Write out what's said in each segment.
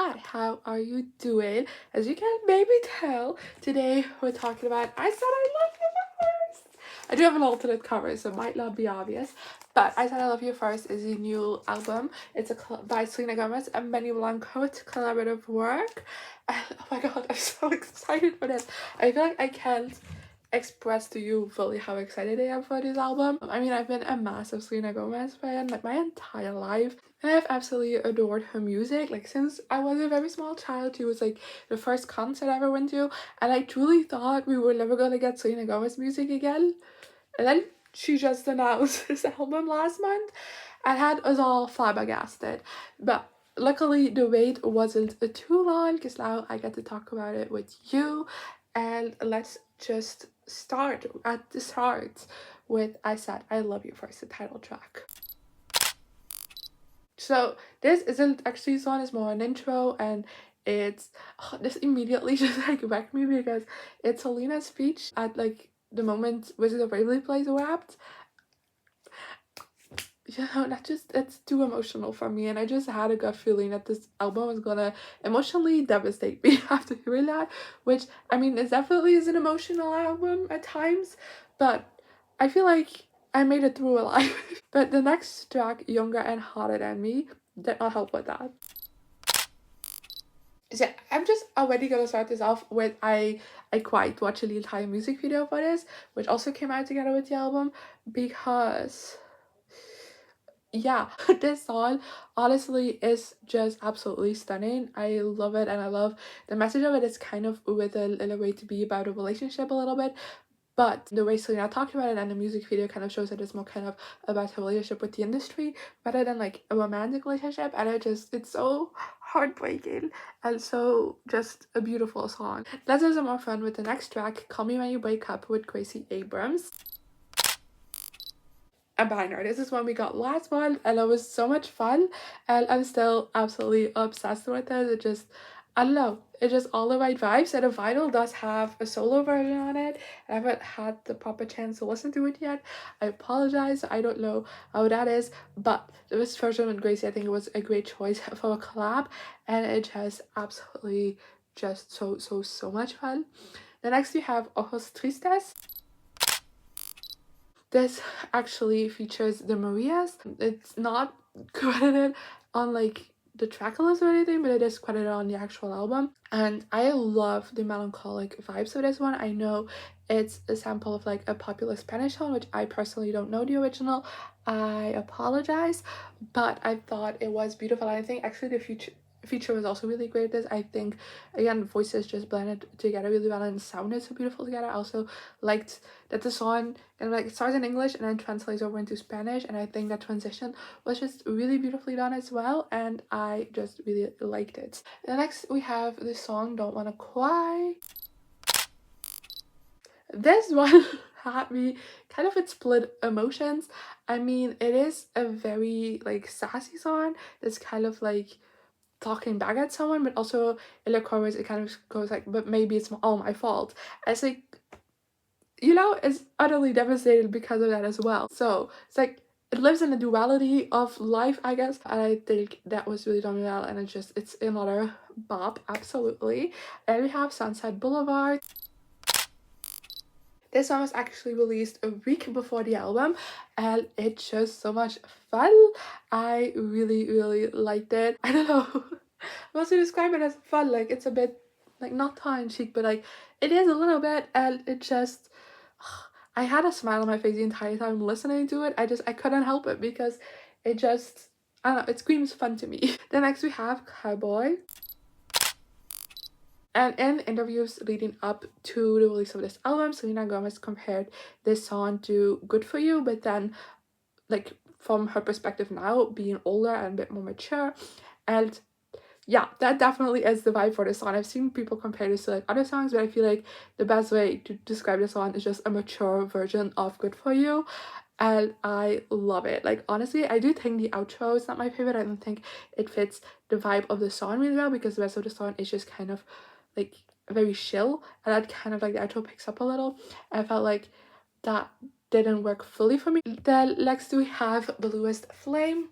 Hi, how are you doing? As you can maybe tell, today we're talking about I Said I Love You First. I do have an alternate cover, so it might not be obvious, but I Said I Love You First is a new album. It's by Selena Gomez and Blanco. It's collaborative work. And oh my god, I'm so excited for this. I feel like I can't express to you fully how excited I am for this album. I mean, I've been a massive Selena Gomez fan like my entire life, and I've absolutely adored her music like since I was a very small child. She was like the first concert I ever went to, and I truly thought we were never gonna get Selena Gomez music again. And then she just announced this album last month and had us all flabbergasted. But luckily the wait wasn't too long because now I get to talk about it with you. And let's just start at the start with I Said I Love You First, the title track. So this isn't actually a song, it's more an intro, and it's this immediately just like wrecked me because it's Selena's speech at like the moment Wizard of Waverly plays Wrapped. You know, it's too emotional for me, and I just had a gut feeling that this album was gonna emotionally devastate me after hearing that, which I mean it definitely is an emotional album at times, but I feel like I made it through alive. But the next track, Younger and Hotter Than Me, did not help with that. So I'm just already gonna start this off with I quite watched the entire music video for this, which also came out together with the album, because yeah, this song honestly is just absolutely stunning. I love it, and I love the message of it. It's kind of with a little way to be about a relationship a little bit, but the way Selena talked about it and the music video kind of shows that it's more kind of about her relationship with the industry rather than like a romantic relationship, and it's so heartbreaking and so just a beautiful song. Let's have some more fun with the next track, Call Me When You Break Up, with Gracie, Abrams. A banger. This is one we got last month and it was so much fun, and I'm still absolutely obsessed with it. It just, I don't know, it's just all the right vibes. And the vinyl does have a solo version on it. I haven't had the proper chance to listen to it yet. I apologize, I don't know how that is, but this version with Gracie, I think it was a great choice for a collab, and it just absolutely just so much fun. The next we have Ojos Tristes. This actually features the Marias. It's not credited on like the track list or anything, but it is credited on the actual album. And I love the melancholic vibes of this one. I know it's a sample of like a popular Spanish song, which I personally don't know the original. I apologize, but I thought it was beautiful. I think actually the feature was also really great. This, I think, again, voices just blended together really well and sounded so beautiful together. I also liked that the song and like it starts in English and then translates over into Spanish, and I think that transition was just really beautifully done as well, and I just really liked it. And next we have the song Don't Wanna Cry. This one had me kind of with split emotions. I mean, it is a very like sassy song that's kind of like talking back at someone, but also in the chorus it kind of goes like, but maybe it's all my fault. And it's like, you know, it's utterly devastated because of that as well. So it's like it lives in the duality of life, I guess. And I think that was really done well, and it's another bop, absolutely. And we have Sunset Boulevard. This one was actually released a week before the album, and it's just so much fun. I really liked it. I don't know. I'm also describe it as fun. Like it's a bit like not tongue-in-cheek, but like it is a little bit, and it just I had a smile on my face the entire time listening to it. I couldn't help it because it just, I don't know, it screams fun to me. Then next we have Cowboy. And in interviews leading up to the release of this album, Selena Gomez compared this song to Good For You, but then like from her perspective now, being older and a bit more mature. And yeah, that definitely is the vibe for this song. I've seen people compare this to like other songs, but I feel like the best way to describe this song is just a mature version of Good For You, and I love it. Like honestly, I do think the outro is not my favorite. I don't think it fits the vibe of the song really well, because the rest of the song is just kind of like very chill, and that kind of like the outro picks up a little. I felt like that didn't work fully for me. Then next we have Bluest Flame.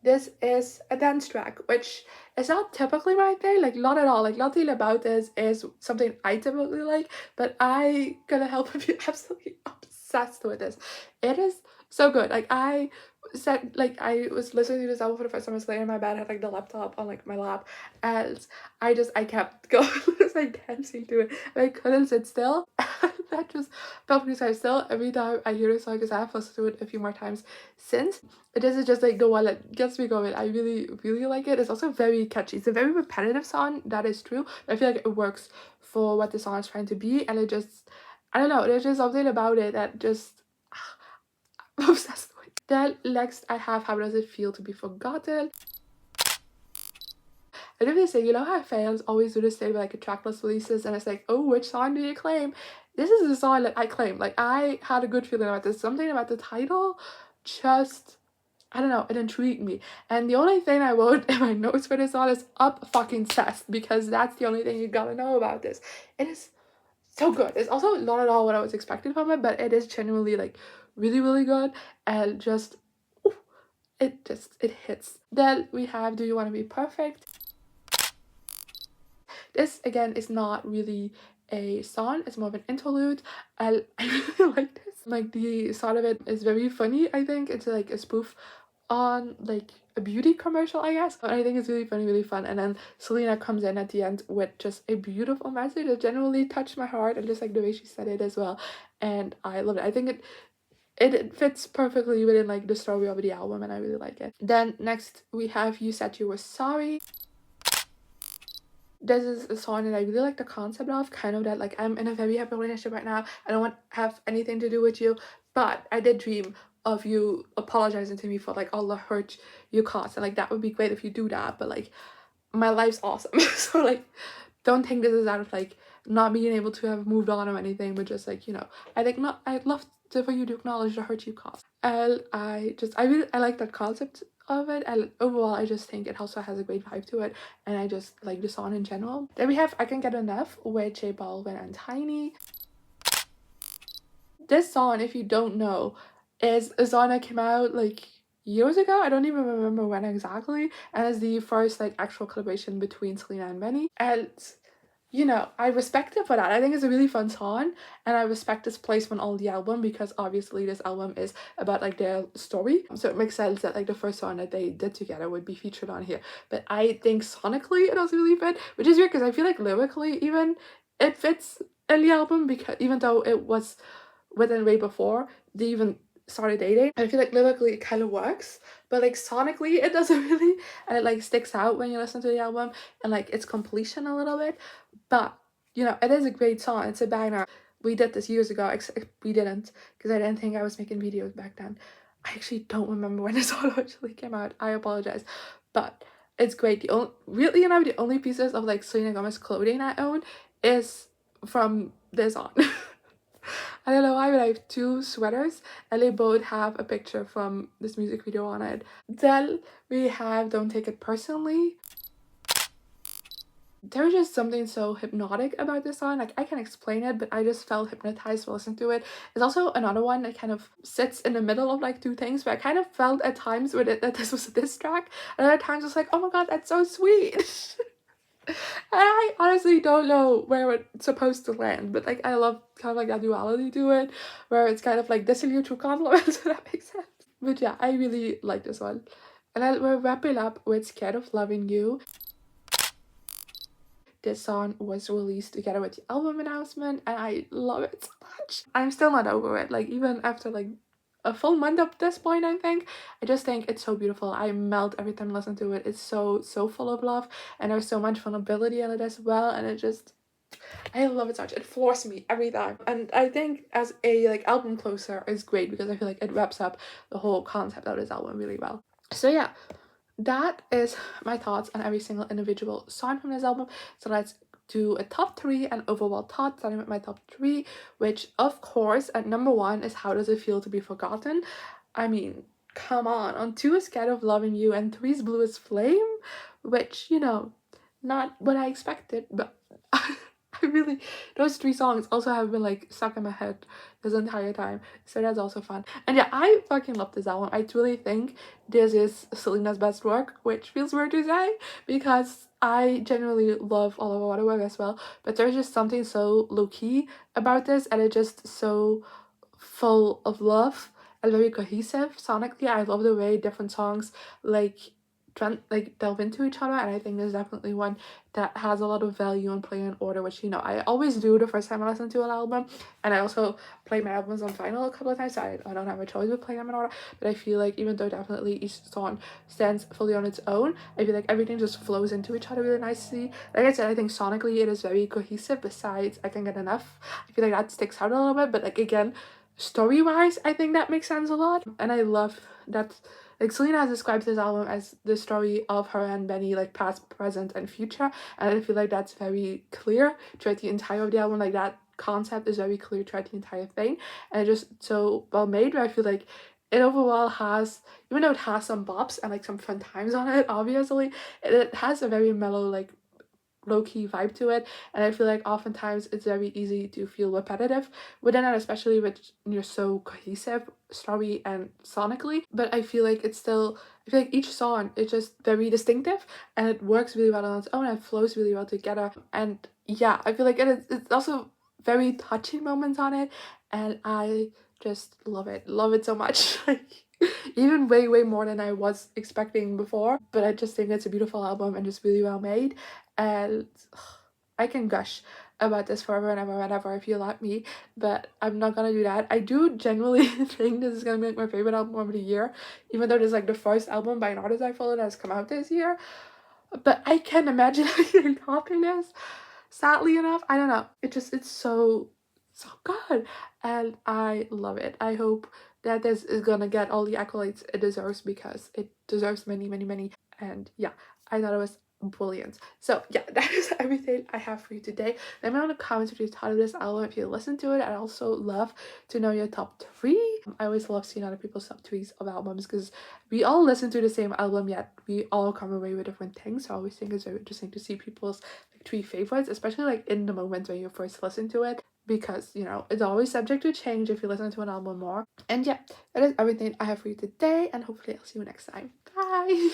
This is a dance track, which is not typically my thing, like not at all. Like nothing about this is something I typically like, but I gonna help if you're absolutely obsessed with this. It is so good. Like I said, like I was listening to this album for the first time. I was laying in my bed, I had like the laptop on like my lap, and I kept going because I dancing to it. And I couldn't sit still. That just felt me so still every time I hear this song, because I have listened to it a few more times since. This is just like the one that gets me going. I really, really like it. It's also very catchy. It's a very repetitive song, that is true. But I feel like it works for what the song is trying to be, and it just, I don't know, there's just something about it that just I'm obsessed with. Then next I have How Does It Feel to Be Forgotten. And if they say, you know how fans always do this thing with like a tracklist releases, and it's like, oh, which song do you claim? This is the song that I claim. Like I had a good feeling about this. Something about the title just, I don't know, it intrigued me. And the only thing I wrote in my notes for this song is up fucking cessed, because that's the only thing you gotta know about this. It is so good. It's also not at all what I was expecting from it, but it is genuinely like really, really good, and just, ooh, it hits. Then we have Do You Wanne Be Perfect. This again is not really a song, it's more of an interlude. I really like this. Like the song of it is very funny. I think it's like a spoof on like a beauty commercial, I guess. But I think it's really funny, really fun. And then Selena comes in at the end with just a beautiful message that genuinely touched my heart, and just like the way she said it as well. And I love it. I think it fits perfectly within like the story of the album, and I really like it. Then next we have You Said You Were Sorry. This is a song that I really like the concept of, kind of that like I'm in a very happy relationship right now, I don't want to have anything to do with you, but I did dream of you apologizing to me for like all the hurt you caused, and like that would be great if you do that, but like my life's awesome. So like don't think this is out of like not being able to have moved on or anything, but just like, you know, I think not, I'd love for you to acknowledge the hurt you caused. And I like that concept of it, and overall I just think it also has a great vibe to it, and I just like the song in general. Then we have I Can Get Enough with Balvin and Tainy. This song, if you don't know, is a song that came out like years ago. I don't even remember when exactly, and it's the first like actual collaboration between Selena and Benny. And you know, I respect it for that. I think it's a really fun song, and I respect its placement on the album, because obviously this album is about like their story, so it makes sense that like the first song that they did together would be featured on here. But I think sonically it doesn't really fit, which is weird because I feel like lyrically even it fits in the album, because even though it was written way before they even started dating, I feel like lyrically it kind of works, but like sonically it doesn't really, and it like sticks out when you listen to the album, and like its completion a little bit. But you know, it is a great song, it's a banger. We did this years ago, except we didn't, because I didn't think I was making videos back then. I actually don't remember when the song actually came out, I apologize, but it's great. The only, really, you know, the only pieces of like Selena Gomez clothing I own is from this song. I don't know why, but I have two sweaters, and they both have a picture from this music video on it. Then we have Don't Take It Personally. There's just something so hypnotic about this song. Like I can't explain it, but I just felt hypnotized while listening to it. It's also another one that kind of sits in the middle of like two things, but I kind of felt at times with it that this was a diss track, and other times it's like, oh my god, that's so sweet. I honestly don't know where it's supposed to land, but like I love kind of like that duality to it, where it's kind of like dissing you through compliments, if that makes sense. But yeah, I really like this one. And then we're wrapping up with Scared of Loving You. This song was released together with the album announcement, and I love it so much. I'm still not over it, like even after like a full month at this point, I think. I just think it's so beautiful. I melt every time I listen to it. It's so full of love, and there's so much vulnerability in it as well, and it just, I love it so much. It floors me every time, and I think as a like album closer is great, because I feel like it wraps up the whole concept of this album really well. So yeah, that is my thoughts on every single individual song from this album. So let's do a top 3 and overall thoughts, starting with my top 3, which of course at number 1 is How Does It Feel to Be Forgotten. I mean, come on 2 is Scared of Loving You, and 3 is Bluest Flame, which, you know, not what I expected, but I I really, those 3 songs also have been like stuck in my head this entire time, so that's also fun. And yeah, I fucking love this album. I truly think this is Selena's best work, which feels weird to say because I genuinely love all of her other work as well, but there's just something so low-key about this, and it's just so full of love and very cohesive sonically. I love the way different songs like delve into each other, and I think there's definitely one that has a lot of value and play in order, which I always do the first time I listen to an album, and I also play my albums on vinyl a couple of times, so I don't have a choice with playing them in order. But I feel like even though definitely each song stands fully on its own, I feel like everything just flows into each other really nicely. Like I said, I think sonically it is very cohesive. Besides I Can't Get Enough, I feel like that sticks out a little bit, but like again, story-wise I think that makes sense a lot, and I love that like Selena describes this album as the story of her and Benny, like past, present, and future, and I feel like that's very clear throughout the entire of the album. Like that concept is very clear throughout the entire thing, and it's just so well made. Where I feel like it overall has, even though it has some bops and like some fun times on it, obviously, it has a very mellow, like low-key vibe to it, and I feel like oftentimes it's very easy to feel repetitive within it, especially when you're so cohesive story and sonically. But I feel like I feel like each song is just very distinctive, and it works really well on its own, and it flows really well together. And yeah, I feel like it's also very touching moments on it, and I just love it so much. Like even way more than I was expecting before. But I just think it's a beautiful album and just really well made, and I can gush about this forever and ever and ever if you let me, but I'm not gonna do that. I do genuinely think this is gonna be like my favorite album of the year, even though this is like the first album by an artist I follow that has come out this year. But I can't imagine anything topping this, sadly enough. I don't know, it's so good, and I love it. I hope that this is gonna get all the accolades it deserves, because it deserves many. And yeah, I thought it was brilliant. So yeah, that is everything I have for you today. Let me know in the comments what you thought of this album, if you listened to it. I'd also love to know your top 3. I always love seeing other people's top 3s of albums, because we all listen to the same album, yet we all come away with different things. So I always think it's very interesting to see people's like 3 favorites, especially like in the moment when you first listen to it, because it's always subject to change if you listen to an album more. And yeah, that is everything I have for you today, and hopefully I'll see you next time. Bye.